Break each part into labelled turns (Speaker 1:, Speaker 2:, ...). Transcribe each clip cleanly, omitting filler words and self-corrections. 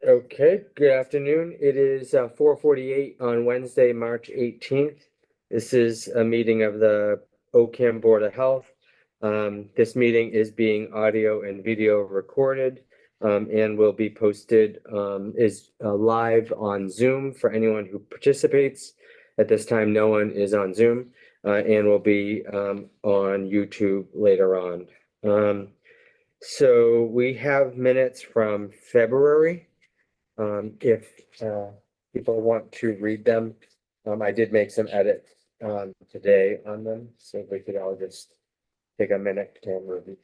Speaker 1: Okay, good afternoon. It is 4:48 on Wednesday, March 18th. This is a meeting of the OCAM Board of Health. This meeting is being audio and video recorded and will be posted is live on Zoom for anyone who participates. At this time, no one is on Zoom and will be on YouTube later on. So we have minutes from February. If people want to read them, I did make some edits today on them, so we could all just take a minute and review.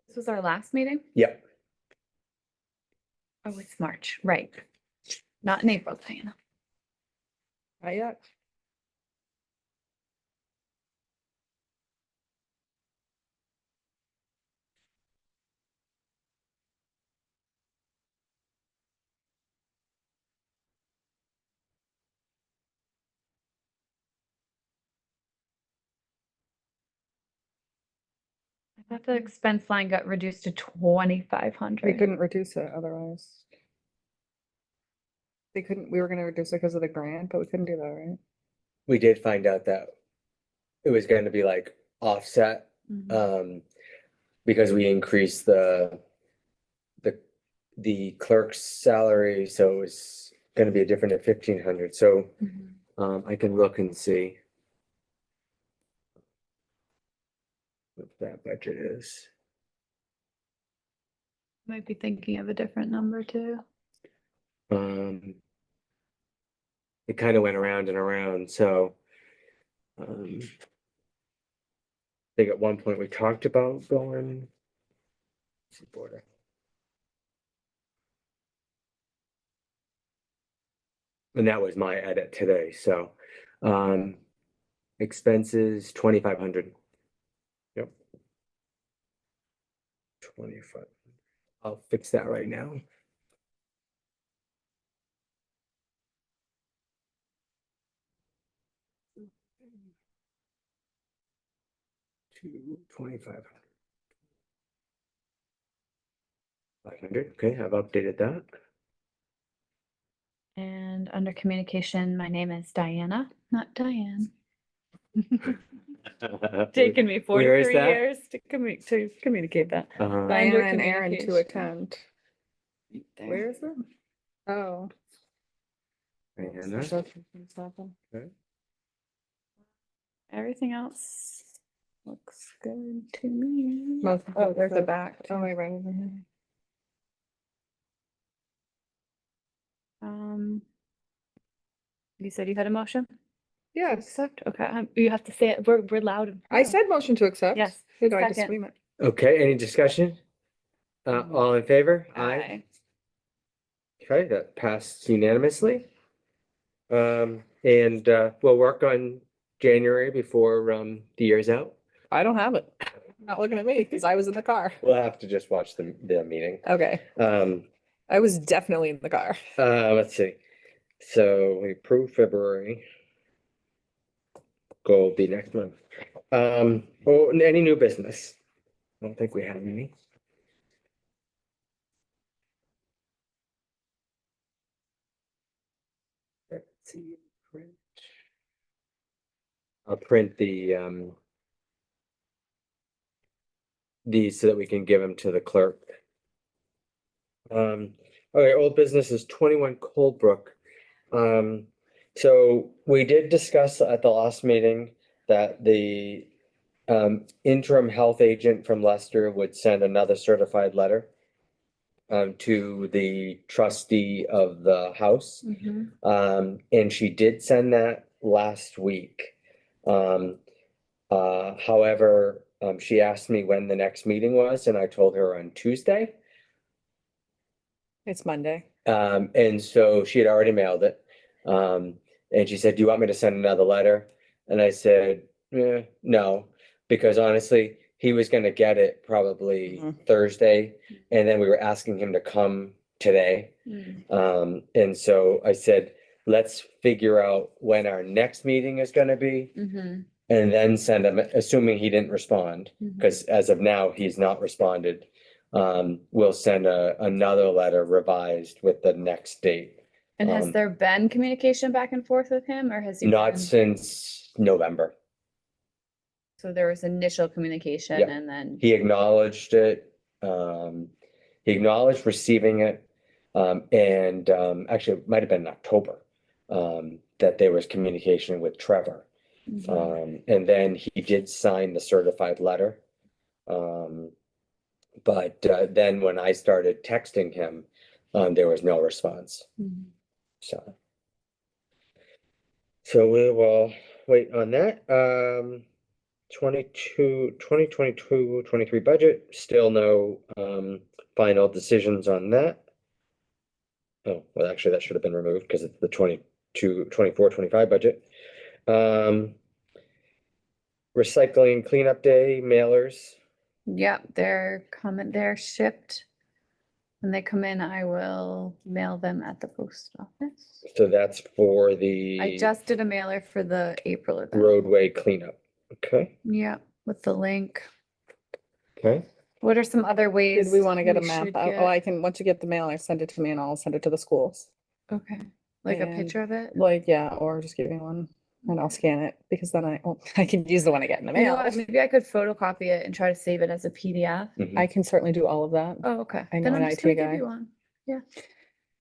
Speaker 2: This was our last meeting?
Speaker 1: Yep.
Speaker 2: Oh, it's March, right. Not in April, Diana.
Speaker 3: Not yet.
Speaker 2: I thought the expense line got reduced to 2,500.
Speaker 3: We couldn't reduce it otherwise. We were gonna reduce it because of the grant, but we couldn't do that, right?
Speaker 1: We did find out that it was going to be like offset
Speaker 2: Mhm.
Speaker 1: because we increased the clerk's salary, so it was going to be a different at 1,500. So
Speaker 2: Mhm.
Speaker 1: I can look and see what that budget is.
Speaker 2: Might be thinking of a different number too.
Speaker 1: It kind of went around and around, so I think at one point we talked about going. Let's see, border. And that was my edit today, so expenses 2,500. Yep. 25. I'll fix that right now. 2,500. 500. Okay, I've updated that.
Speaker 2: And under communication, my name is Diana, not Diane. Taken me
Speaker 1: Where is
Speaker 2: 43
Speaker 1: that?
Speaker 2: years to communicate that.
Speaker 1: Uh-huh.
Speaker 2: Under
Speaker 3: Diana and Aaron to
Speaker 2: communication.
Speaker 3: attend.
Speaker 2: There.
Speaker 3: Where is it? Oh.
Speaker 1: Diana. Okay.
Speaker 2: Everything else looks good to me.
Speaker 3: Oh, there's a
Speaker 2: good.
Speaker 3: back. Oh, wait, right over here.
Speaker 2: You said you had a motion? To
Speaker 3: Yes,
Speaker 2: accept? Okay, you have to say it. We're loud. and
Speaker 3: I
Speaker 2: proud.
Speaker 3: said motion to accept.
Speaker 2: Yes,
Speaker 3: Who do I just
Speaker 2: second.
Speaker 3: scream it?
Speaker 1: Okay, any discussion? All in favor?
Speaker 2: Aye.
Speaker 1: Okay, that passed unanimously. And we'll work on January before the year's out.
Speaker 3: I don't have it. Not looking at me because I was in the car.
Speaker 1: We'll have to just watch the meeting.
Speaker 3: Okay, I was definitely in the car.
Speaker 1: Let's see. So we approve February. Goal will be next month. Oh, any new business? I don't think we have any. Let's see. Print. I'll print these so that we can give them to the clerk. Okay, old business is 21 Coldbrook. So we did discuss at the last meeting that the interim health agent from Leicester would send another certified letter to the trustee of the house.
Speaker 2: Mhm.
Speaker 1: And she did send that last week. However, she asked me when the next meeting was, and I told her on Tuesday.
Speaker 3: It's Monday.
Speaker 1: And so she had already mailed it. And she said, "Do you want me to send another letter?" And I said, no, because honestly, he was gonna get it probably
Speaker 3: Mhm.
Speaker 1: Thursday, and then we were asking him to come today.
Speaker 2: Mm.
Speaker 1: And so I said, let's figure out when our next meeting is gonna be.
Speaker 2: Mhm.
Speaker 1: and then send him, assuming he didn't respond,
Speaker 2: Mhm.
Speaker 1: because as of now, he's not responded. We'll send another letter revised with the next date.
Speaker 2: And has
Speaker 1: Um,
Speaker 2: there been communication back and forth with him, or has he
Speaker 1: Not
Speaker 2: been,
Speaker 1: since November.
Speaker 2: so there was initial communication
Speaker 1: Yep.
Speaker 2: and then,
Speaker 1: He acknowledged it. He acknowledged receiving it. And actually, it might have been in October that there was communication with Trevor.
Speaker 2: Mhm.
Speaker 1: And then he did sign the certified letter. But then when I started texting him, there was no response.
Speaker 2: Mhm.
Speaker 1: So. So we will wait on that. 2022, 23 budget, still no final decisions on that. Oh, well, actually, that should have been removed because it's the 22, 24, 25 budget. Recycling cleanup day mailers.
Speaker 2: Yep, they're shipped. When they come in, I will mail them at the post office.
Speaker 1: So that's for
Speaker 2: I
Speaker 1: the
Speaker 2: just did a mailer for the April event.
Speaker 1: roadway cleanup. Okay,
Speaker 2: Yeah, with the link.
Speaker 1: okay.
Speaker 2: What are some other ways?
Speaker 3: Did we want to get a
Speaker 2: we
Speaker 3: map?
Speaker 2: should
Speaker 3: Oh,
Speaker 2: get-
Speaker 3: I can, once you get the mailer, send it to me and I'll send it to the schools.
Speaker 2: Okay, like a
Speaker 3: and-
Speaker 2: picture of it?
Speaker 3: Like, yeah, or just give me one and I'll scan it because then I can use the one I get in the
Speaker 2: You know
Speaker 3: mail.
Speaker 2: what, maybe I could photocopy it and try to save it as a PDF.
Speaker 1: Mhm.
Speaker 3: I can certainly do all of that.
Speaker 2: Oh, okay.
Speaker 3: I know
Speaker 2: Then
Speaker 3: an
Speaker 2: I'm just
Speaker 3: IT
Speaker 2: gonna give
Speaker 3: guy.
Speaker 2: you one.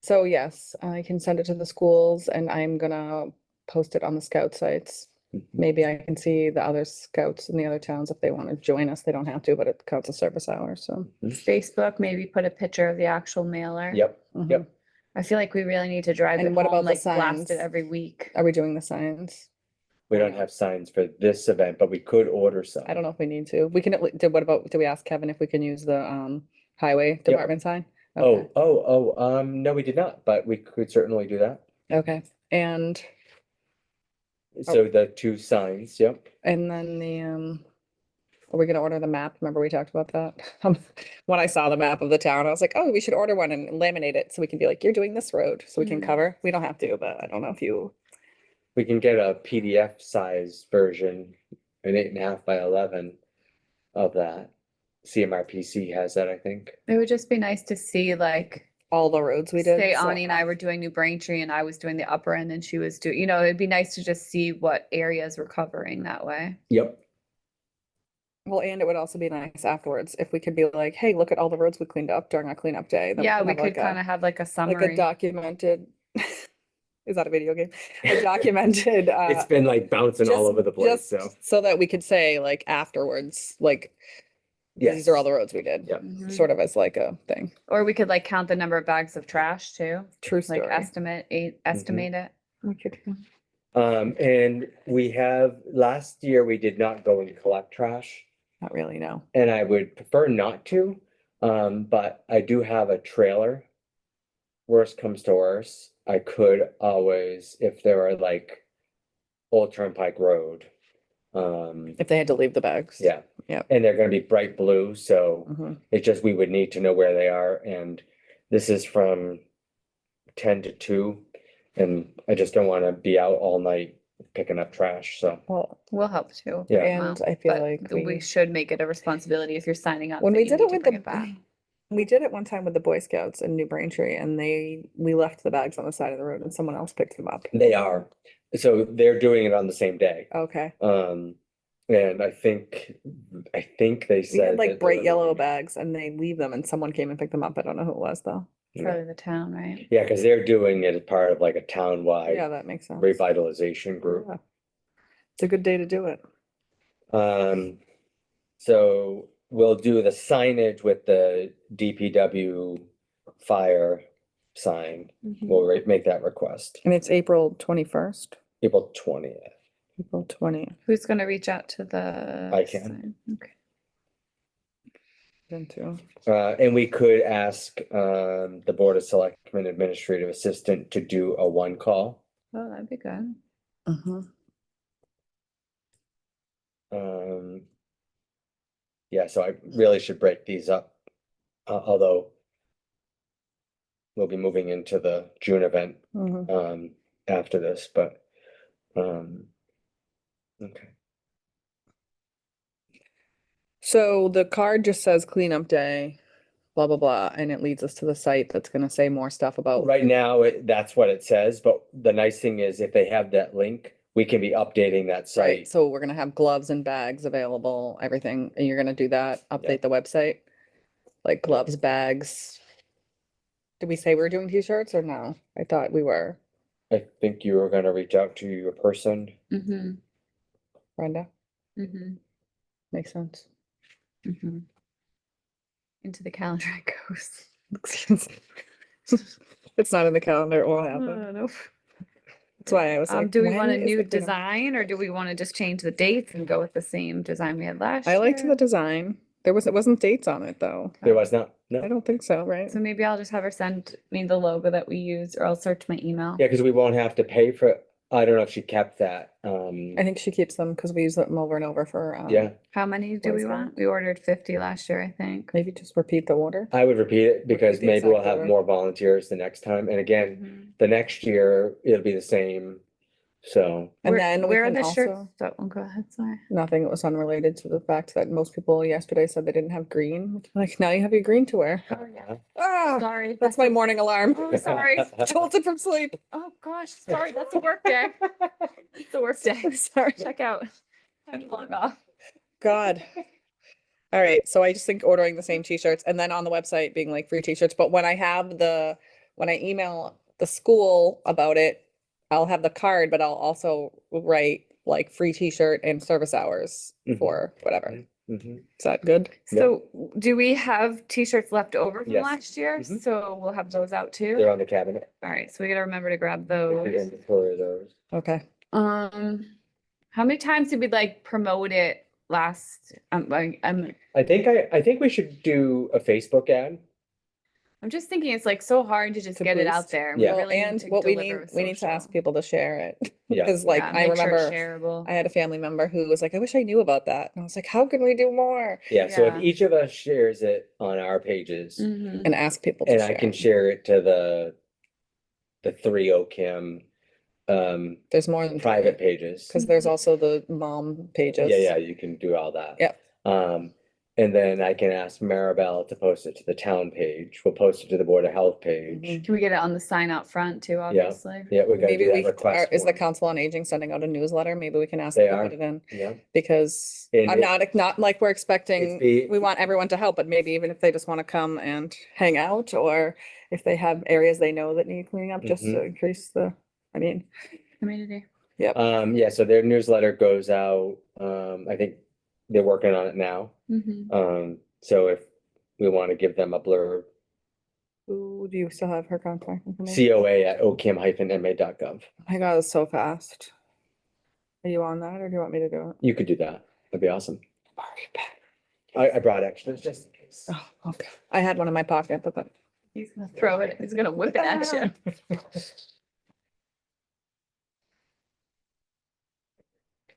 Speaker 3: So yes, I can send it to the schools and I'm gonna post it on the scout sites.
Speaker 1: Mhm.
Speaker 3: Maybe I can see the other scouts in the other towns if they want to join us. They don't have to, but it counts as service hours, so.
Speaker 2: Facebook, maybe put a picture of the actual mailer.
Speaker 1: Yep,
Speaker 3: Mhm.
Speaker 1: yep.
Speaker 2: I feel like we really need to drive
Speaker 3: And
Speaker 2: it
Speaker 3: what
Speaker 2: home,
Speaker 3: about the
Speaker 2: like blast it
Speaker 3: signs?
Speaker 2: every week.
Speaker 3: Are we doing the signs?
Speaker 1: We don't have signs for this event, but we could order some.
Speaker 3: I don't know if we need to. We can, what about, did we ask Kevin if we can use the highway department sign? Okay.
Speaker 1: No, we did not, but we could certainly do that.
Speaker 3: Okay, and
Speaker 1: So the two signs, yep.
Speaker 3: then are we gonna order the map? Remember we talked about that? When I saw the map of the town, I was like, oh, we should order one and laminate it so we can be like, you're doing this road, so we can
Speaker 2: Mhm.
Speaker 3: cover. We don't have to, but I don't know if you,
Speaker 1: We can get a PDF size version, an 8.5 by 11 of that. CMRPC has that, I think.
Speaker 2: It would just be nice to see like,
Speaker 3: all the roads we did.
Speaker 2: say
Speaker 3: so-
Speaker 2: Ani and I were doing New Braintree and I was doing the upper end and she was doing, you know, it'd be nice to just see what areas we're covering that way.
Speaker 1: Yep.
Speaker 3: Well, and it would also be nice afterwards if we could be like, hey, look at all the roads we cleaned up during our cleanup day. Then
Speaker 2: Yeah,
Speaker 3: can
Speaker 2: we
Speaker 3: have like
Speaker 2: could kind of have like a
Speaker 3: like a
Speaker 2: summary.
Speaker 3: documented, is that a video game? A documented,
Speaker 1: It's been like bouncing all
Speaker 3: just-
Speaker 1: over the place,
Speaker 3: just
Speaker 1: so.
Speaker 3: that we could say like afterwards, like,
Speaker 1: Yes.
Speaker 3: these are all the roads we did.
Speaker 1: Yep.
Speaker 2: Mhm.
Speaker 3: Sort of as like a thing.
Speaker 2: Or we could like count the number of bags of trash too,
Speaker 3: True
Speaker 2: like
Speaker 3: story.
Speaker 2: estimate it.
Speaker 3: We could,
Speaker 1: And we have, last year, we did not go and collect trash.
Speaker 3: not really, no.
Speaker 1: And I would prefer not to, but I do have a trailer. Worst comes to worst, I could always, if there are like Old Turnpike Road.
Speaker 3: If they had to leave the bags.
Speaker 1: Yeah.
Speaker 3: Yep.
Speaker 1: And they're gonna be bright blue, so
Speaker 3: Mhm.
Speaker 1: it's just, we would need to know where they are, and this is from 10 to 2. And I just don't wanna be out all night picking up trash, so.
Speaker 3: Well,
Speaker 2: We'll help too.
Speaker 1: Yeah.
Speaker 3: and I feel
Speaker 2: But
Speaker 3: like
Speaker 2: we should make it a responsibility if you're signing up.
Speaker 3: when
Speaker 2: that
Speaker 3: we
Speaker 2: you
Speaker 3: did
Speaker 2: need
Speaker 3: it
Speaker 2: to
Speaker 3: with
Speaker 2: bring
Speaker 3: the,
Speaker 2: it back.
Speaker 3: we did it one time with the Boy Scouts in New Braintree and we left the bags on the side of the road and someone else picked them up.
Speaker 1: They are, so they're doing it on the same day.
Speaker 3: Okay.
Speaker 1: And I think they
Speaker 3: We
Speaker 1: said.
Speaker 3: had like
Speaker 1: that
Speaker 3: bright
Speaker 1: they're
Speaker 3: yellow
Speaker 1: leaving.
Speaker 3: bags and they leave them and someone came and picked them up. I don't know who it was though.
Speaker 1: Yeah.
Speaker 2: Probably the town, right?
Speaker 1: Yeah, because they're doing it as part of like a
Speaker 3: Yeah,
Speaker 1: townwide
Speaker 3: that makes sense.
Speaker 1: revitalization group.
Speaker 3: Yeah. It's a good day to do it.
Speaker 1: So we'll do the signage with the DPW fire sign.
Speaker 2: Mhm.
Speaker 1: We'll make that request,
Speaker 3: And it's April 21st,
Speaker 1: April 20th.
Speaker 3: April 20th.
Speaker 2: Who's gonna reach out to the?
Speaker 1: I can.
Speaker 2: sign? Okay.
Speaker 3: Then too.
Speaker 1: And we could ask the Board of Selectmen Administrative Assistant to do a one call.
Speaker 2: Oh, that'd be good.
Speaker 1: Yeah, so I really should break these up. Although we'll be moving into the June event
Speaker 3: Mhm.
Speaker 1: after this, but okay.
Speaker 3: So the card just says cleanup day, blah, blah, blah, and it leads us to the site that's gonna say more stuff about.
Speaker 1: Right now, that's what it says, but the nice thing is if they have that link, we can be updating that
Speaker 3: Right,
Speaker 1: site.
Speaker 3: so we're gonna have gloves and bags available, everything, and you're gonna do that, update the website? Like gloves, bags. Did we say we were doing t-shirts or no? I thought we were.
Speaker 1: I think you were gonna reach out to your person.
Speaker 2: Mm-hmm,
Speaker 3: Brenda,
Speaker 2: mm-hmm,
Speaker 3: makes sense.
Speaker 2: mm-hmm. Into the calendar it goes.
Speaker 3: It's not in the calendar, it won't happen.
Speaker 2: Nope.
Speaker 3: That's why I was like.
Speaker 2: Do we want a
Speaker 3: when is
Speaker 2: new
Speaker 3: the cleanup?
Speaker 2: design or do we want to just change the dates and go with the same design we had last year?
Speaker 3: I liked the design. It wasn't dates on it though.
Speaker 1: There was not,
Speaker 3: I
Speaker 1: no.
Speaker 3: don't think so, right?
Speaker 2: So maybe I'll just have her send me the logo that we used or I'll search my email.
Speaker 1: Yeah, because we won't have to pay for, I don't know if she kept that.
Speaker 3: I think she keeps them because we use them over and over for,
Speaker 1: Yeah,
Speaker 2: How many do we
Speaker 3: Wednesday.
Speaker 2: want? We ordered 50 last year, I think.
Speaker 3: maybe just repeat the order.
Speaker 1: I would repeat it because
Speaker 3: the
Speaker 1: maybe we'll
Speaker 3: exact
Speaker 1: have
Speaker 3: order.
Speaker 1: more volunteers the next time. And again,
Speaker 2: Mhm.
Speaker 1: the next year, it'll be the same. So,
Speaker 3: And
Speaker 2: Where-
Speaker 3: then we
Speaker 2: where are
Speaker 3: can
Speaker 2: the shirts?
Speaker 3: also,
Speaker 2: Oh, go ahead, sorry.
Speaker 3: nothing, it was unrelated to the fact that most people yesterday said they didn't have green. Like, now you have your green to wear.
Speaker 2: Oh, yeah.
Speaker 3: Ah,
Speaker 2: Sorry.
Speaker 3: that's my morning alarm.
Speaker 2: Oh, sorry.
Speaker 3: Jolted from sleep.
Speaker 2: Oh, gosh, sorry, that's a work day. It's a work day.
Speaker 3: Sorry.
Speaker 2: Check out. I'm log off.
Speaker 3: God. All right, so I just think ordering the same t-shirts and then on the website being like free t-shirts, but when I email the school about it, I'll have the card, but I'll also write like free t-shirt and service hours
Speaker 1: Mhm.
Speaker 3: for whatever.
Speaker 1: mhm.
Speaker 3: Is that good?
Speaker 2: So do we have t-shirts left over from
Speaker 1: Yes.
Speaker 2: last year?
Speaker 1: Mhm.
Speaker 2: So we'll have those out
Speaker 1: They're
Speaker 2: too?
Speaker 1: on the cabinet.
Speaker 2: All right, so we gotta remember to grab
Speaker 1: The
Speaker 2: those.
Speaker 1: inventory of those.
Speaker 3: Okay.
Speaker 2: How many times did we like promote it last? I'm
Speaker 1: I think we should do a Facebook ad.
Speaker 2: I'm just thinking it's like so hard to just
Speaker 3: To
Speaker 2: get it out
Speaker 3: boost.
Speaker 2: there.
Speaker 1: Yeah.
Speaker 2: We
Speaker 3: Well,
Speaker 2: really need
Speaker 3: and
Speaker 2: to
Speaker 3: what we
Speaker 2: deliver
Speaker 3: need,
Speaker 2: with
Speaker 3: we need to ask
Speaker 2: social.
Speaker 3: people to share it.
Speaker 1: Yeah.
Speaker 3: Because like,
Speaker 2: Yeah,
Speaker 3: I
Speaker 2: make sure it's
Speaker 3: remember
Speaker 2: shareable.
Speaker 3: I had a family member who was like, I wish I knew about that. And I was like, how can we do more?
Speaker 1: Yeah, so if
Speaker 2: Yeah.
Speaker 1: each of us shares it on our pages,
Speaker 2: Mhm.
Speaker 3: And ask people to
Speaker 1: and
Speaker 3: share.
Speaker 1: I can share it to the three OCAM
Speaker 3: There's more than
Speaker 1: private pages.
Speaker 3: because there's also the mom pages.
Speaker 1: Yeah, you can do all that.
Speaker 3: Yep.
Speaker 1: And then I can ask Maribel to post it to the town page. We'll post it to the Board of Health page.
Speaker 3: Mhm.
Speaker 2: Can we get it on the sign out front too, obviously?
Speaker 1: Yeah, we gotta
Speaker 3: Maybe
Speaker 1: do
Speaker 3: we,
Speaker 1: that request.
Speaker 3: is the
Speaker 1: form.
Speaker 3: Council on Aging sending out a newsletter? Maybe we can ask
Speaker 1: They
Speaker 3: them to
Speaker 1: are.
Speaker 3: put it in.
Speaker 1: Yeah,
Speaker 3: Because
Speaker 1: And
Speaker 3: I'm not like we're expecting,
Speaker 1: be-
Speaker 3: we want everyone to help, but maybe even if they just want to come and hang out, or if they have areas they know that need cleaning up, just to increase the, I mean,
Speaker 2: Community.
Speaker 1: yeah, so their newsletter goes out, I think they're working on it now.
Speaker 2: Mhm.
Speaker 1: So if we want to give them a blurb,
Speaker 3: ooh, do you still have her contact information?
Speaker 1: coa@ocam-ma.gov.
Speaker 3: Oh my God, it's so fast. Are you on that or do you want me to do it?
Speaker 1: You could do that. That'd be awesome. I brought extras just in case.
Speaker 3: Oh, okay. I had one in my pocket, but
Speaker 2: He's gonna throw it, he's gonna whip it at you.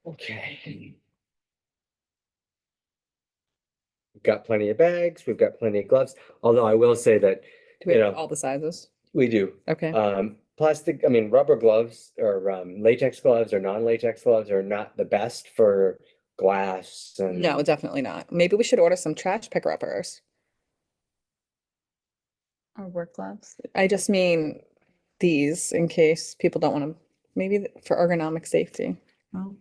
Speaker 1: Okay. We've got plenty of bags, we've got plenty of gloves, although I will say that
Speaker 3: do we
Speaker 1: You
Speaker 3: have
Speaker 1: know.
Speaker 3: all the sizes?
Speaker 1: we do.
Speaker 3: Okay.
Speaker 1: Plastic, I mean, rubber gloves or latex gloves or non-latex gloves are not the best for glass and.
Speaker 3: No, definitely not. Maybe we should order some trash picker uppers.
Speaker 2: Or work gloves.
Speaker 3: I just mean these in case people don't want to, maybe for ergonomic safety.
Speaker 2: Oh.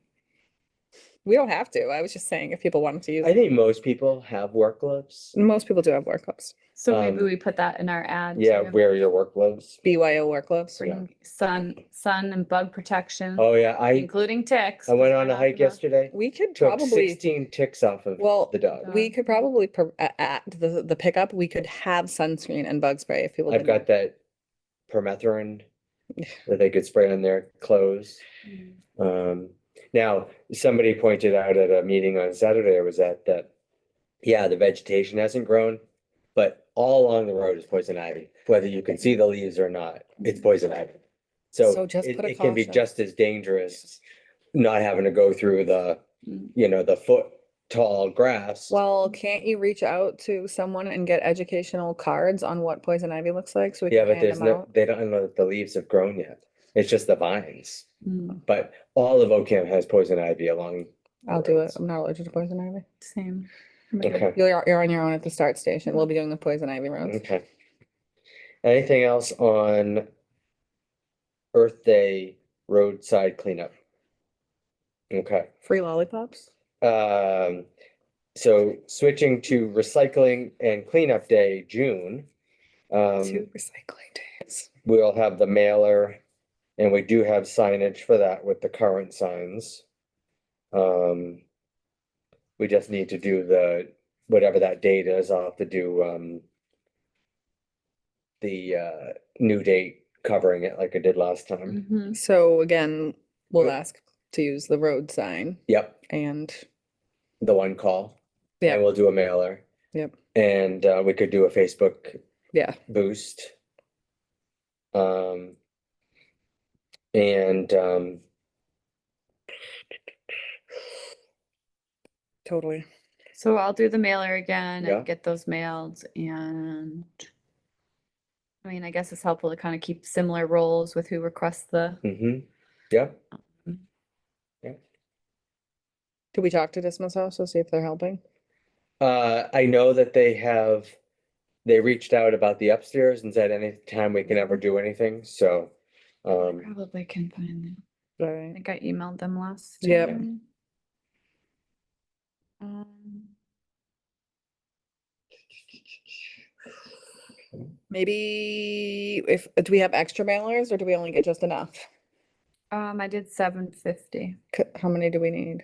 Speaker 3: We don't have to. I was just saying if people wanted to use
Speaker 1: I
Speaker 3: it.
Speaker 1: think most people have work gloves.
Speaker 3: Most people do have work gloves.
Speaker 2: So maybe
Speaker 1: Um,
Speaker 2: we put that in our ad.
Speaker 1: Yeah,
Speaker 2: too.
Speaker 1: wear your work gloves.
Speaker 3: BYO work gloves.
Speaker 2: Bring sun and bug protection,
Speaker 1: Oh, yeah,
Speaker 2: including ticks.
Speaker 1: I went
Speaker 2: 'cause
Speaker 1: on
Speaker 2: we're
Speaker 1: a
Speaker 2: not
Speaker 1: hike
Speaker 2: the-
Speaker 1: yesterday.
Speaker 3: We could
Speaker 1: Took
Speaker 3: probably,
Speaker 1: 16 ticks off of
Speaker 3: well,
Speaker 1: the dog.
Speaker 3: we could probably, at the pickup, we could have sunscreen and bug spray if people
Speaker 1: I've got
Speaker 3: didn't.
Speaker 1: that permethrin that they could spray on their clothes.
Speaker 2: Mm.
Speaker 1: Now, somebody pointed out at a meeting on Saturday I was at that, yeah, the vegetation hasn't grown, but all along the road is poison ivy. Whether you can see the leaves or not, it's poison ivy.
Speaker 3: So
Speaker 1: So
Speaker 3: just
Speaker 1: it
Speaker 3: put a
Speaker 1: it can be
Speaker 3: caution.
Speaker 1: just as dangerous not having to go through the,
Speaker 2: Mm.
Speaker 1: the foot tall grass.
Speaker 3: Well, can't you reach out to someone and get educational cards on what poison ivy looks like so we
Speaker 1: Yeah,
Speaker 3: can
Speaker 1: but
Speaker 3: hand
Speaker 1: there's
Speaker 3: them
Speaker 1: no,
Speaker 3: out?
Speaker 1: they don't know that the leaves have grown yet. It's just the vines.
Speaker 2: Mm.
Speaker 1: But all of Ocam has poison ivy along.
Speaker 3: I'll do it.
Speaker 1: roads.
Speaker 3: I'm not allergic to poison ivy.
Speaker 2: Same.
Speaker 1: Okay,
Speaker 3: You're on your own at the start station. We'll be doing the poison ivy roads.
Speaker 1: okay. Anything else on Earth Day roadside cleanup? Okay,
Speaker 3: Free lollipops?
Speaker 1: um, so switching to recycling and cleanup day, June.
Speaker 3: Two
Speaker 1: Um,
Speaker 3: recycling days.
Speaker 1: we'll have the mailer and we do have signage for that with the current signs. We just need to do whatever that date is, I'll have to do, the, new date covering it like I did last time.
Speaker 2: Mhm.
Speaker 3: So again, we'll
Speaker 1: Good.
Speaker 3: ask to use the road sign
Speaker 1: Yep,
Speaker 3: and,
Speaker 1: the one call.
Speaker 3: yeah,
Speaker 1: And we'll do a mailer
Speaker 3: yep,
Speaker 1: and, we could do a Facebook
Speaker 3: yeah.
Speaker 1: boost. Um, and,
Speaker 3: Totally.
Speaker 2: So I'll do the mailer again
Speaker 1: Yeah.
Speaker 2: and get those mailed and I mean, I guess it's helpful to kind of keep similar roles with who requests the.
Speaker 1: yeah,
Speaker 3: Did we talk to Dismas House to see if they're helping?
Speaker 1: I know that they reached out about the upstairs and said anytime we can ever do anything, so.
Speaker 2: I probably can find them. I
Speaker 3: Right.
Speaker 2: think I emailed them last
Speaker 3: Yep.
Speaker 2: time. Um,
Speaker 3: Maybe if, do we have extra mailers or do we only get just enough?
Speaker 2: I did 750.
Speaker 3: How many do we need?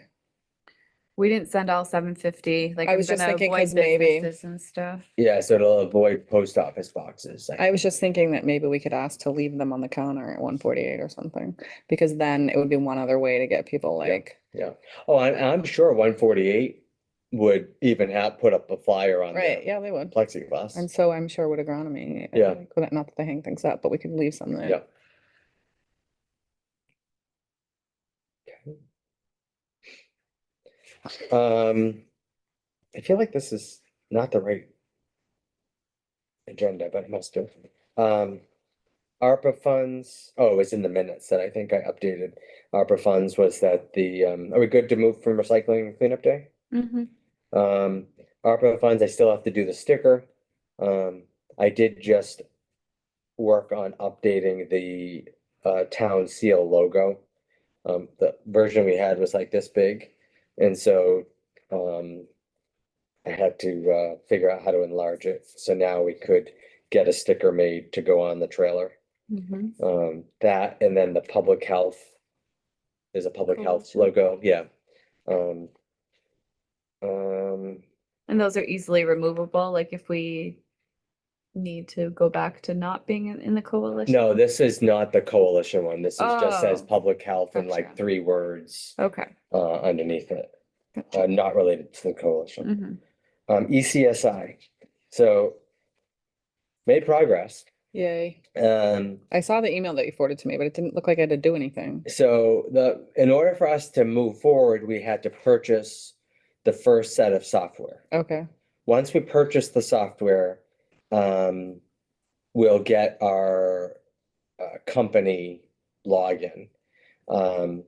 Speaker 2: We didn't send all 750, like
Speaker 3: I
Speaker 2: I'm
Speaker 3: was just
Speaker 2: gonna
Speaker 3: thinking,
Speaker 2: avoid
Speaker 3: 'cause maybe-
Speaker 2: businesses and stuff.
Speaker 1: Yeah, so it'll avoid post office boxes.
Speaker 3: I was just thinking that maybe we could ask to leave them on the counter at 148 or something, because then it would be one other way to get people
Speaker 1: Yeah.
Speaker 3: like,
Speaker 1: Yeah, oh, I'm sure 148 would even have put up a flyer on
Speaker 3: right,
Speaker 1: their
Speaker 3: yeah, they would.
Speaker 1: plexiglass.
Speaker 3: And so I'm sure would agronomy.
Speaker 1: Yeah.
Speaker 3: Not that they hang things up, but we could leave some there.
Speaker 1: Yeah. I feel like this is not the right agenda, but it must have. ARPA funds, oh, it's in the minutes that I think I updated. ARPA funds was that are we good to move from recycling and cleanup day?
Speaker 2: Mm-hmm.
Speaker 1: ARPA funds, I still have to do the sticker. I did just work on updating the town seal logo. The version we had was like this big, and so I had to figure out how to enlarge it. So now we could get a sticker made to go on the trailer.
Speaker 2: Mm-hmm.
Speaker 1: That and then the public health. There's a public health
Speaker 2: Coalition.
Speaker 1: logo, yeah. Um, um,
Speaker 2: And those are easily removable, like if we need to go back to not being in the coalition?
Speaker 1: no, this is not the coalition one. This is just says
Speaker 2: Oh,
Speaker 1: public health in like
Speaker 2: gotcha.
Speaker 1: 3 words
Speaker 2: Okay.
Speaker 1: underneath it,
Speaker 2: Gotcha.
Speaker 1: not related to the coalition.
Speaker 2: Mhm.
Speaker 1: ECSI, so made progress.
Speaker 3: Yay.
Speaker 1: Um,
Speaker 3: I saw the email that you forwarded to me, but it didn't look like I had to do anything.
Speaker 1: so in order for us to move forward, we had to purchase the first set of software.
Speaker 3: Okay,
Speaker 1: Once we purchase the software, we'll get our company login.
Speaker 3: so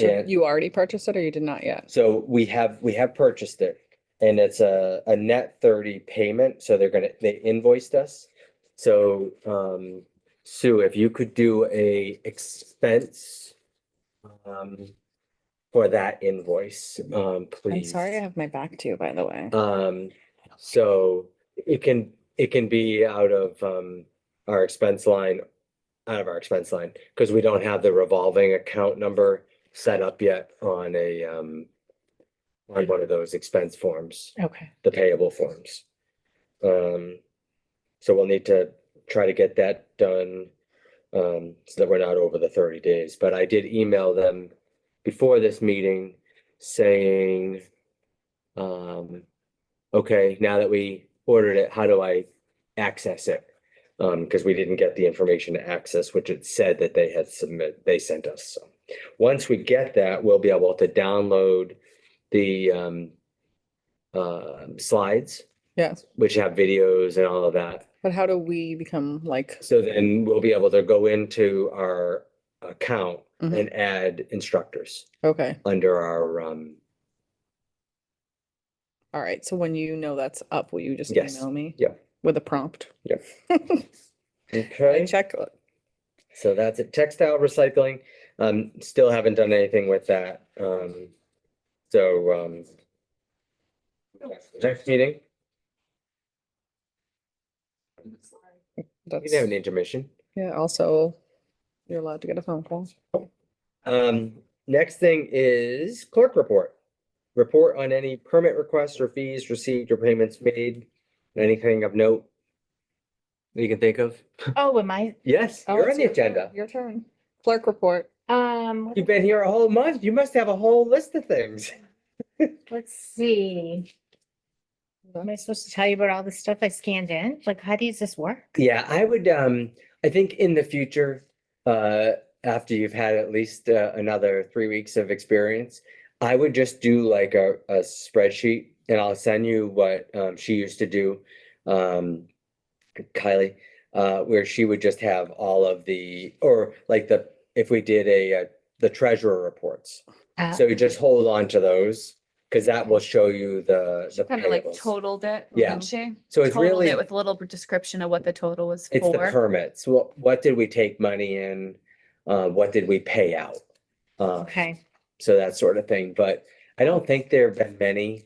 Speaker 1: And
Speaker 3: you already purchased it or you did not yet?
Speaker 1: so we have purchased it and it's a net 30 payment, so they invoiced us. So Sue, if you could do a expense for that invoice,
Speaker 3: I'm
Speaker 1: please.
Speaker 3: sorry I have my back to you, by the way.
Speaker 1: So it can be out of our expense line, because we don't have the revolving account number set up yet on one of those expense forms,
Speaker 3: Okay.
Speaker 1: the payable forms. So we'll need to try to get that done so that we're not over the 30 days. But I did email them before this meeting saying, okay, now that we ordered it, how do I access it? Because we didn't get the information to access, which it said that they sent us. So once we get that, we'll be able to download the slides,
Speaker 3: Yes,
Speaker 1: which have videos and all of that.
Speaker 3: but how do we become like,
Speaker 1: So then we'll be able to go into our account
Speaker 3: Mhm.
Speaker 1: and add instructors
Speaker 3: okay,
Speaker 1: under our
Speaker 3: All right, so when you know that's up, will you just
Speaker 1: Yes.
Speaker 3: email me?
Speaker 1: Yeah.
Speaker 3: With a prompt?
Speaker 1: Yeah.
Speaker 3: I
Speaker 1: Okay,
Speaker 3: check,
Speaker 1: so that's it. Textile recycling, still haven't done anything with that. So, next meeting, we
Speaker 3: that's,
Speaker 1: can have an intermission.
Speaker 3: yeah, also, you're allowed to get a phone call.
Speaker 1: Next thing is clerk report. Report on any permit requests or fees received or payments made, anything of note that you can think of?
Speaker 4: Oh, am I,
Speaker 1: Yes,
Speaker 3: Oh,
Speaker 1: you're
Speaker 3: it's
Speaker 1: on the
Speaker 3: your turn,
Speaker 1: agenda.
Speaker 3: Your turn. Clerk report.
Speaker 1: You've been here a whole month. You must have a whole list of things.
Speaker 4: let's see. Am I supposed to tell you about all the stuff I scanned in? Like, how does this work?
Speaker 1: Yeah, I would, I think in the future, after you've had at least another 3 weeks of experience, I would just do like a spreadsheet and I'll send you what she used to do, Kylie, where she would just have all of the, or like if we did the treasurer reports. So you just hold on to those, because that will show you the
Speaker 2: Kind of like
Speaker 1: payables.
Speaker 2: totaled it,
Speaker 1: Yeah.
Speaker 2: didn't she?
Speaker 1: So it's
Speaker 2: Totaled
Speaker 1: really.
Speaker 2: it with a little description of what the total was
Speaker 1: It's the
Speaker 2: for.
Speaker 1: permits. What did we take money in? What did we pay out?
Speaker 4: Okay,
Speaker 1: So that sort of thing, but I don't think there have been many.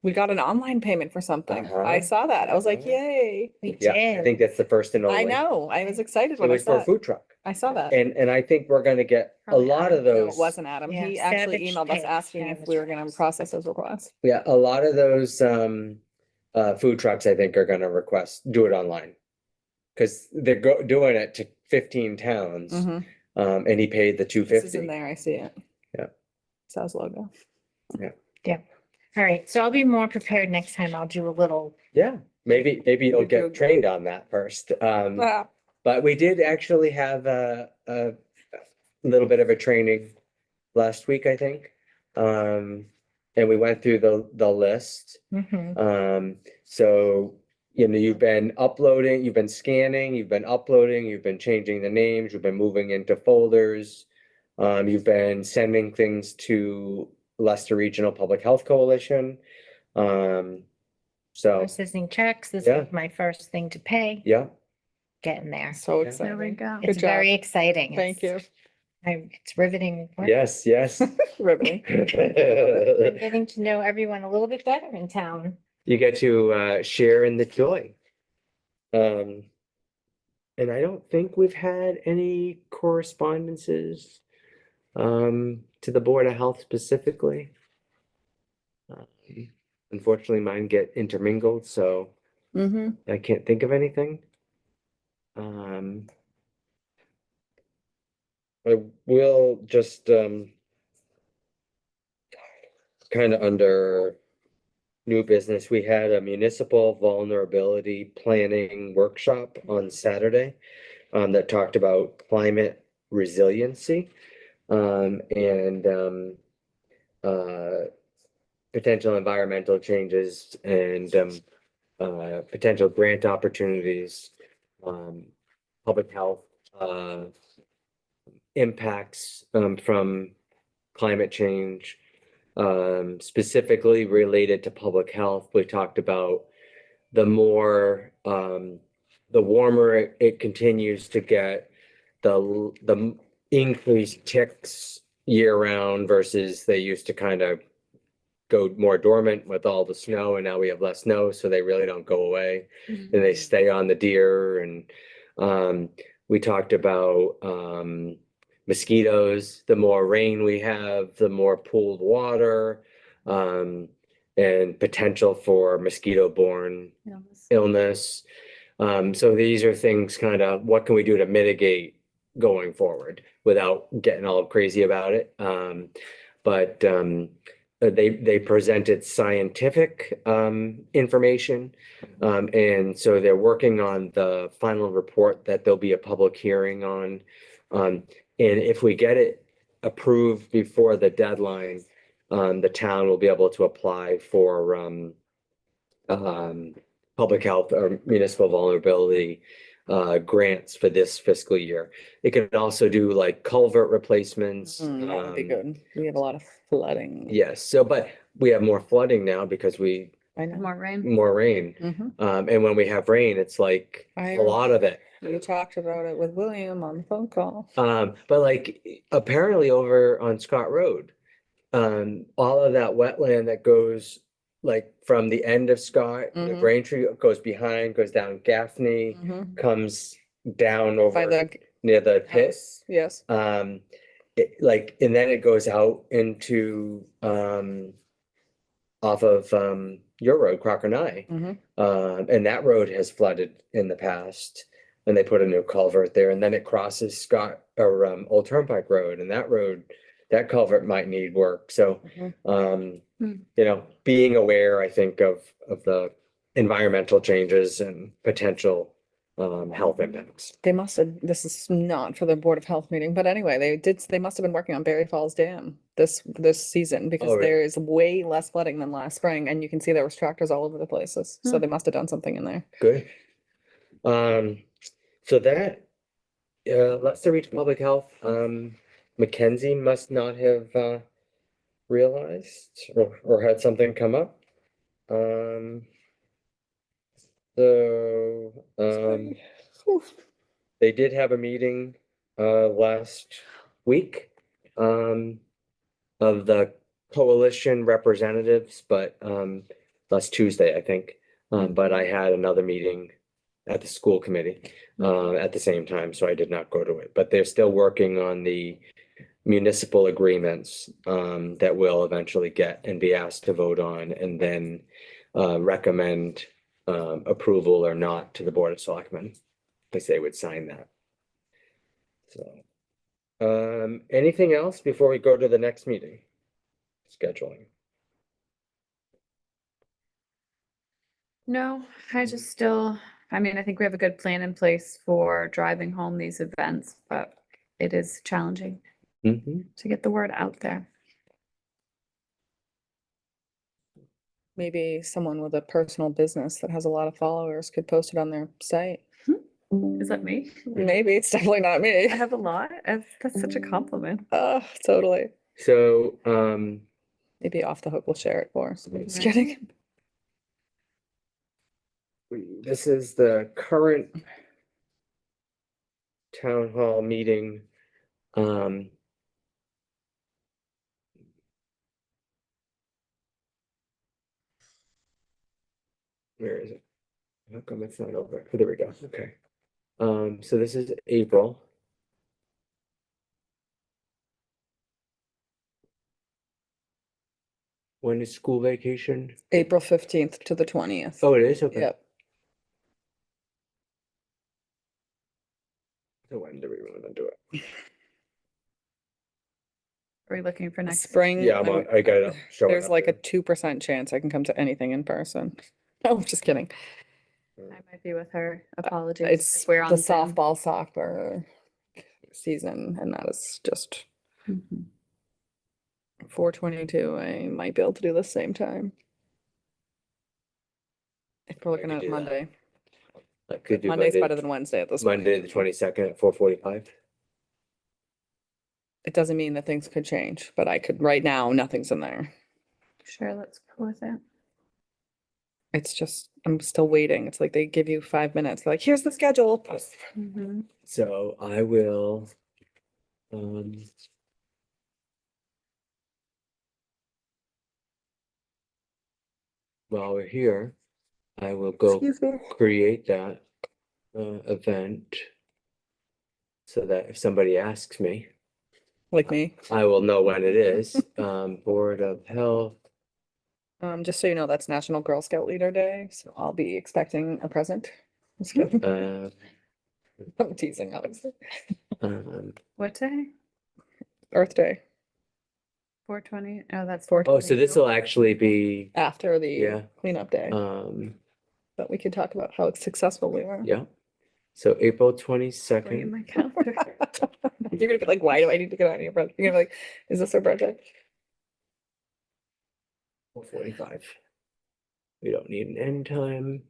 Speaker 3: We got an online payment for something.
Speaker 1: Uh-huh.
Speaker 3: I saw that. I was like,
Speaker 1: Uh-huh.
Speaker 3: yay.
Speaker 4: we
Speaker 1: Yeah, I
Speaker 4: did.
Speaker 1: think that's the first and only.
Speaker 3: I know. I was excited
Speaker 1: It
Speaker 3: when I
Speaker 1: was
Speaker 3: saw
Speaker 1: for a
Speaker 3: it.
Speaker 1: food truck.
Speaker 3: I saw that.
Speaker 1: And I think we're gonna get a
Speaker 2: Probably
Speaker 1: lot of
Speaker 3: No,
Speaker 1: those.
Speaker 3: it wasn't Adam.
Speaker 4: Yeah,
Speaker 3: He actually
Speaker 4: Savage
Speaker 3: emailed us
Speaker 4: Pay,
Speaker 3: asking if
Speaker 4: Savage
Speaker 3: we were gonna
Speaker 4: Pay.
Speaker 3: process his request.
Speaker 1: Yeah, a lot of those food trucks, I think, are gonna do it online. Cause they're doing it to 15 towns.
Speaker 3: Mhm.
Speaker 1: And he paid the
Speaker 3: This is in
Speaker 1: 250.
Speaker 3: there. I see it.
Speaker 1: Yeah.
Speaker 3: Sal's logo.
Speaker 4: All right, so I'll be more prepared next time. I'll do a little,
Speaker 1: Yeah, maybe you'll
Speaker 3: You
Speaker 1: get
Speaker 3: do.
Speaker 1: trained on that first.
Speaker 3: Ah,
Speaker 1: But we did actually have a little bit of a training last week, I think. And we went through the list.
Speaker 4: mhm.
Speaker 1: So, you've been uploading, you've been scanning, you've been uploading, you've been changing the names, you've been moving into folders. You've been sending things to Leicester Regional Public Health Coalition. So,
Speaker 4: Processing checks. This
Speaker 1: Yeah.
Speaker 4: is my first thing to pay,
Speaker 1: yeah,
Speaker 4: getting there.
Speaker 3: so
Speaker 1: Yeah.
Speaker 2: There we
Speaker 3: exciting.
Speaker 2: go.
Speaker 3: Good
Speaker 4: It's
Speaker 3: job.
Speaker 4: very exciting.
Speaker 3: Thank you.
Speaker 4: It's riveting. work.
Speaker 1: yes, yes.
Speaker 3: Riveting.
Speaker 4: I'm getting to know everyone a little bit better in town.
Speaker 1: You get to share in the joy. And I don't think we've had any correspondences to the Board of Health specifically. Unfortunately, mine get intermingled, so
Speaker 3: Mm-hmm.
Speaker 1: I can't think of anything. I will just kind of under new business, we had a municipal vulnerability planning workshop on Saturday that talked about climate resiliency and potential environmental changes and potential grant opportunities, public health impacts from climate change, specifically related to public health. We talked about the warmer it continues to get, the increased ticks year round versus they used to kind of go more dormant with all the snow, and now we have less snow, so they really don't go away and they stay on the deer. And we talked about mosquitoes. The more rain we have, the more pooled water and potential for mosquito-borne illness. So these are things kind of, what can we do to mitigate going forward without getting all crazy about it? But they presented scientific information. And so they're working on the final report that there'll be a public hearing on. And if we get it approved before the deadline, the town will be able to apply for public health or municipal vulnerability grants for this fiscal year. It can also do like culvert replacements.
Speaker 3: That would be good. We have a lot of flooding.
Speaker 1: Yes, so but we have more flooding now because
Speaker 3: I know.
Speaker 2: More rain.
Speaker 1: more rain.
Speaker 3: Mhm.
Speaker 1: And when we have rain, it's like
Speaker 3: I
Speaker 1: a lot of it.
Speaker 3: We talked about it with William on the phone call.
Speaker 1: But like apparently over on Scott Road, all of that wetland that goes like from the end of Scott, the
Speaker 3: Mhm.
Speaker 1: Braintree goes behind, goes down Gaffney,
Speaker 3: Mhm.
Speaker 1: comes down
Speaker 3: By
Speaker 1: over
Speaker 3: the
Speaker 1: near the pit.
Speaker 3: house, yes.
Speaker 1: Like, and then it goes out into, off of, your road, Crocker Nye.
Speaker 3: Mhm.
Speaker 1: And that road has flooded in the past. And they put a new culvert there and then it crosses Scott or, Old Turnpike Road and that road, that culvert might need work. So,
Speaker 3: Mhm.
Speaker 2: Hmm.
Speaker 1: you know, being aware, I think, of the environmental changes and potential, health impacts.
Speaker 3: They must have, this is not for the Board of Health meeting, but anyway, they must have been working on Berry Falls Dam this season because
Speaker 1: Oh, really?
Speaker 3: there is way less flooding than last spring and you can see there was tractors all over the places. So
Speaker 2: Hmm.
Speaker 3: they must have done something in there.
Speaker 1: Good. So that, let's reach public health. Mackenzie must not have, realized or had something come up. Um, so,
Speaker 3: Whew.
Speaker 1: they did have a meeting, last week, of the coalition representatives, but, last Tuesday, I think. But I had another meeting at the school committee, at the same time, so I did not go to it. But they're still working on the municipal agreements, that will eventually get and be asked to vote on and then, recommend, approval or not to the Board of Selectmen, because they would sign that. So, anything else before we go to the next meeting? Scheduling.
Speaker 2: No, I just still, I mean, I think we have a good plan in place for driving home these events, but it is challenging
Speaker 1: Mhm.
Speaker 2: to get the word out there.
Speaker 3: Maybe someone with a personal business that has a lot of followers could post it on their site.
Speaker 2: Is that me?
Speaker 3: Maybe it's definitely not me.
Speaker 2: I have a lot. That's such a compliment.
Speaker 3: Oh, totally.
Speaker 1: So,
Speaker 3: Maybe Off the Hook will share it for us. Just
Speaker 2: Right.
Speaker 3: kidding.
Speaker 1: this is the current town hall meeting. Where is it? How come it's not over? Oh, there we go. Okay. So this is April. When is school vacation?
Speaker 3: April 15th to the 20th.
Speaker 1: Oh, it is? Okay.
Speaker 3: Yep.
Speaker 1: So when do we want to do it?
Speaker 2: Are we looking for next?
Speaker 3: Spring.
Speaker 1: Yeah, I got it. Showing
Speaker 3: There's
Speaker 1: up
Speaker 3: like a
Speaker 1: there.
Speaker 3: 2% chance I can come to anything in person. Oh, just kidding.
Speaker 2: I might be with her. Apologies.
Speaker 3: It's
Speaker 2: We're
Speaker 3: the
Speaker 2: on Zoom.
Speaker 3: softball soccer season, and that is just
Speaker 2: Mhm.
Speaker 3: 4:22. I might be able to do the same time. If we're looking
Speaker 1: could
Speaker 3: at
Speaker 1: do that.
Speaker 3: Monday.
Speaker 1: I could do
Speaker 3: Monday's
Speaker 1: Monday,
Speaker 3: better than Wednesday at this point.
Speaker 1: Monday, the 22nd at 4:45.
Speaker 3: It doesn't mean that things could change, but I could, right now, nothing's in there.
Speaker 2: Sure, let's go with it.
Speaker 3: It's just, I'm still waiting. It's like they give you 5 minutes. They're like, here's the schedule.
Speaker 2: Mhm.
Speaker 1: So I will, um. While we're here, I will go
Speaker 3: Excuse me.
Speaker 1: create that, event. So that if somebody asks me,
Speaker 3: Like me.
Speaker 1: I will know when it is. Board of Health.
Speaker 3: Just so you know, that's National Girl Scout Leader Day, so I'll be expecting a present. Just kidding.
Speaker 1: Uh,
Speaker 3: I'm teasing, obviously.
Speaker 2: What day?
Speaker 3: Earth Day,
Speaker 2: 420? Oh, that's
Speaker 3: 420.
Speaker 1: oh, so this will actually be,
Speaker 3: after the
Speaker 1: Yeah.
Speaker 3: cleanup day, but we could talk about how successful we were.
Speaker 1: yeah. So April
Speaker 2: Going in
Speaker 1: 22nd.
Speaker 2: my calendar.
Speaker 3: You're gonna be like, why do I need to get on your birthday? You're gonna be like, is this her birthday?
Speaker 1: 4:45. We don't need an end time.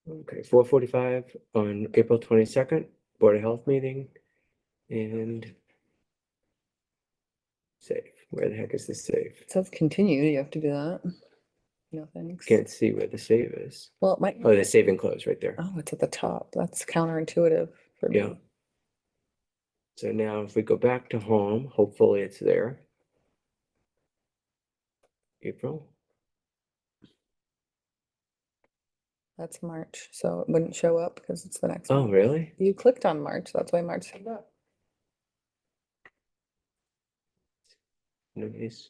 Speaker 1: Okay, 4:45 on April 22nd, Board of Health meeting. And save. Where the heck is the save?
Speaker 3: It says continue, you have to do that. No, thanks.
Speaker 1: Can't see where the save is.
Speaker 3: Well, it might,
Speaker 1: Oh, the save and close right there.
Speaker 3: oh, it's at the top. That's counterintuitive for me.
Speaker 1: Yeah. So now if we go back to home, hopefully it's there. April.
Speaker 3: That's March, so it wouldn't show up because it's the next
Speaker 1: Oh,
Speaker 3: one.
Speaker 1: really?
Speaker 3: You clicked on March, that's why March showed up.
Speaker 1: Nobody's.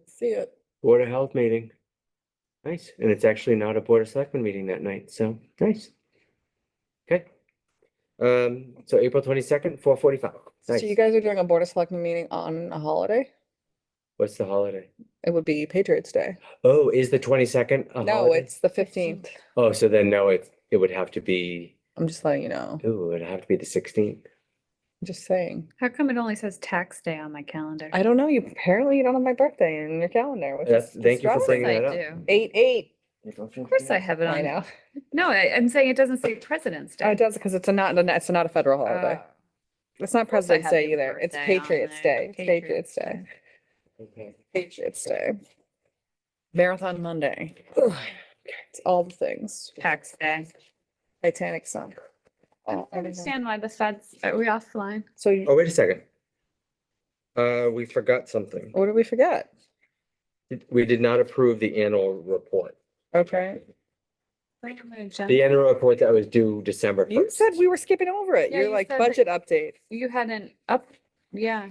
Speaker 3: See it.
Speaker 1: Board of Health meeting. Nice. And it's actually not a Board of Selectmen meeting that night, so nice. Okay. So April 22nd, 4:45.
Speaker 3: So
Speaker 1: Nice.
Speaker 3: you guys are doing a Board of Selectmen meeting on a holiday?
Speaker 1: What's the holiday?
Speaker 3: It would be Patriots Day.
Speaker 1: Oh, is the 22nd a
Speaker 3: No,
Speaker 1: holiday?
Speaker 3: it's the 15th.
Speaker 1: Oh, so then no, it would have to be,
Speaker 3: I'm just letting you know.
Speaker 1: ooh, it'd have to be the 16th.
Speaker 3: I'm just saying.
Speaker 2: How come it only says tax day on my calendar?
Speaker 3: I don't know, you apparently you don't have my birthday in your calendar, which
Speaker 1: That's-
Speaker 3: is
Speaker 1: thank you for
Speaker 2: Of course
Speaker 1: bringing
Speaker 2: I
Speaker 1: that up.
Speaker 2: do.
Speaker 3: 8/8.
Speaker 2: Of course I have it
Speaker 3: I
Speaker 2: on.
Speaker 3: know.
Speaker 2: No, I'm saying it doesn't say President's
Speaker 3: Oh,
Speaker 2: Day.
Speaker 3: it does because it's it's not a federal holiday.
Speaker 2: Oh.
Speaker 3: It's not
Speaker 2: Of course I
Speaker 3: President's
Speaker 2: have
Speaker 3: Day
Speaker 2: your
Speaker 3: either. It's
Speaker 2: birthday on
Speaker 3: Patriots
Speaker 2: there.
Speaker 3: Day. It's Patriots Day.
Speaker 1: Okay.
Speaker 3: Patriots Day. Marathon Monday. Ugh, it's all the things.
Speaker 2: Tax day.
Speaker 3: Titanic sunk.
Speaker 2: I don't understand why the feds, are we offline?
Speaker 3: So
Speaker 1: Oh, wait a second. We forgot something.
Speaker 3: what did we forget?
Speaker 1: We did not approve the annual report.
Speaker 3: Okay.
Speaker 1: The annual report that was due December 1st.
Speaker 3: You said we were skipping over it.
Speaker 2: Yeah,
Speaker 3: You're
Speaker 2: you
Speaker 3: like
Speaker 2: said that-
Speaker 3: budget update.
Speaker 2: You hadn't up, yeah.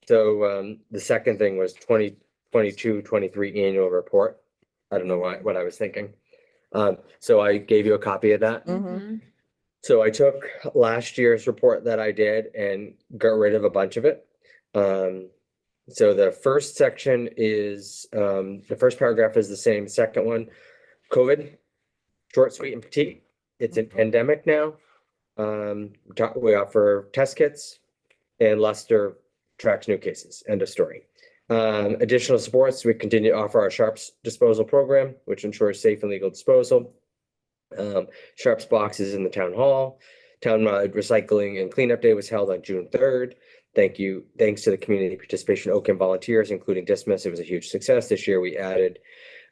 Speaker 1: So the second thing was 2022-23 annual report. I don't know what I was thinking. So I gave you a copy of that.
Speaker 3: Mhm.
Speaker 1: So I took last year's report that I did and got rid of a bunch of it. So the first section is, the first paragraph is the same, second one, COVID, short, sweet and petite. It's an endemic now. We offer test kits and Leicester tracks new cases, end of story. Additional supports, we continue to offer our Sharps disposal program, which ensures safe and legal disposal. Sharps boxes in the town hall. Townwide recycling and cleanup day was held on June 3rd. Thanks to the community participation, Oakham volunteers, including Dismiss. It was a huge success. This year we added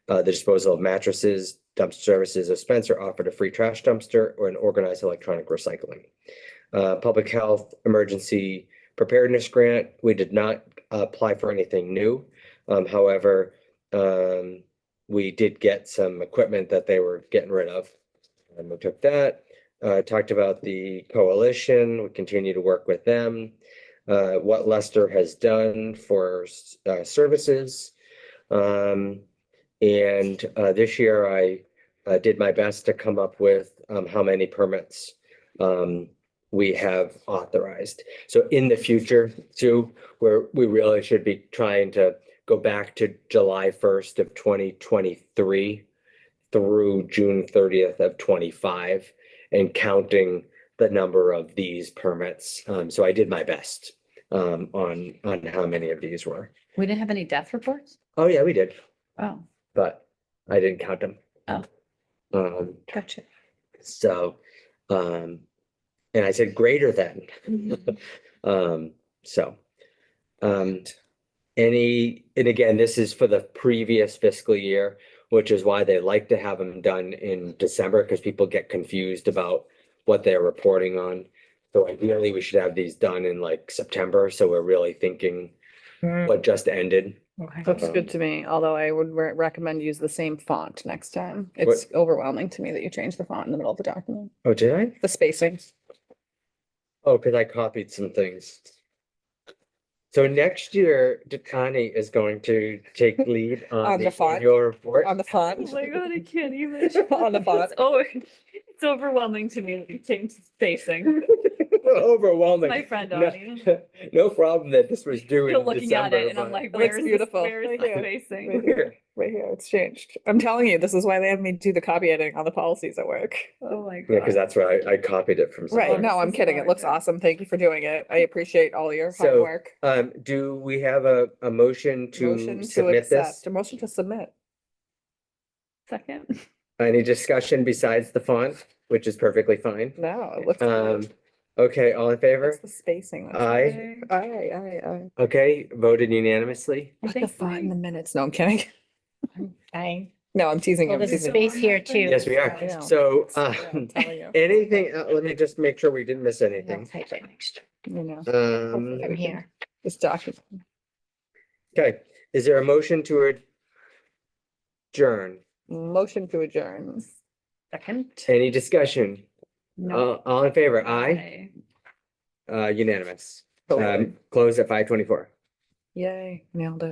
Speaker 1: the disposal of mattresses. Dumpster Services of Spencer offered a free trash dumpster or an organized electronic recycling. Public health emergency preparedness grant. We did not apply for anything new. However, we did get some equipment that they were getting rid of. And we took that, talked about the coalition. We continue to work with them. What Leicester has done for services. And this year I did my best to come up with how many permits we have authorized. So in the future too, where we really should be trying to go back to July 1st of 2023 through June 30th of 25 and counting the number of these permits. So I did my best on how many of these were.
Speaker 2: We didn't have any death reports?
Speaker 1: Oh, yeah, we did,
Speaker 2: Oh,
Speaker 1: but I didn't count them.
Speaker 2: Oh. gotcha.
Speaker 1: So, and I said greater than. So, and again, this is for the previous fiscal year, which is why they like to have them done in December, because people get confused about what they're reporting on. So ideally, we should have these done in like September, so we're really thinking what just ended.
Speaker 2: Okay.
Speaker 3: Looks good to me, although I would recommend use the same font next time. It's overwhelming to me that you changed the font in the middle of the document.
Speaker 1: Oh, did I?
Speaker 3: The spacing.
Speaker 1: Oh, because I copied some things. So next year, Dakani is going to take lead on
Speaker 3: On the
Speaker 1: the
Speaker 3: font?
Speaker 1: annual report.
Speaker 3: On the font.
Speaker 2: Oh my God, I can't even.
Speaker 3: On the font.
Speaker 2: It's overwhelming to me that you changed spacing.
Speaker 1: Overwhelming.
Speaker 2: My friend
Speaker 1: No-
Speaker 2: Donnie.
Speaker 1: No problem that this was due
Speaker 2: Still
Speaker 1: in
Speaker 2: looking at
Speaker 1: December.
Speaker 2: it and I'm
Speaker 1: but-
Speaker 2: like,
Speaker 3: It looks
Speaker 2: where's this,
Speaker 3: beautiful.
Speaker 2: where's
Speaker 3: Right
Speaker 2: the
Speaker 3: here.
Speaker 2: spacing?
Speaker 3: Right here, right here, it's changed. I'm telling you, this is why they have me do the copy editing on the policies at work.
Speaker 2: Oh my
Speaker 1: Yeah,
Speaker 2: God.
Speaker 1: because that's where I copied it from.
Speaker 3: Right,
Speaker 1: somewhere.
Speaker 3: no, I'm
Speaker 2: This is
Speaker 3: kidding. It looks
Speaker 2: gorgeous.
Speaker 3: awesome. Thank you for doing it. I appreciate all your hard
Speaker 1: So,
Speaker 3: work.
Speaker 1: Do we have a motion
Speaker 3: Motion
Speaker 1: to
Speaker 3: to
Speaker 1: submit this?
Speaker 3: accept, a motion to submit.
Speaker 2: Second.
Speaker 1: Any discussion besides the font, which is perfectly fine?
Speaker 3: No, it looks.
Speaker 1: Um, Okay, all in favor?
Speaker 3: It's the spacing. that's
Speaker 1: Aye.
Speaker 3: all. Aye.
Speaker 1: Okay, voted unanimously.
Speaker 2: I
Speaker 3: Put the
Speaker 2: think
Speaker 3: thought in
Speaker 2: we-
Speaker 3: the minutes. No, I'm kidding.
Speaker 4: I,
Speaker 3: No, I'm teasing.
Speaker 4: well,
Speaker 3: I'm
Speaker 4: there's a
Speaker 3: teasing.
Speaker 4: space here too.
Speaker 1: Yes, we
Speaker 3: I
Speaker 1: are.
Speaker 3: know.
Speaker 1: So,
Speaker 3: Yeah, I'm telling you.
Speaker 1: anything, let me just make sure we didn't miss
Speaker 4: I'll
Speaker 1: anything.
Speaker 4: type it next to-
Speaker 3: You know,
Speaker 4: From here.
Speaker 3: this document.
Speaker 1: Okay, is there a motion to adjourn?
Speaker 3: Motion to adjourn.
Speaker 4: Second.
Speaker 1: Any discussion?
Speaker 2: No.
Speaker 1: All in favor? Aye.
Speaker 2: Aye.
Speaker 1: Unanimous.
Speaker 3: Totally.
Speaker 1: Close at 5:24.
Speaker 3: Yay, nailed it.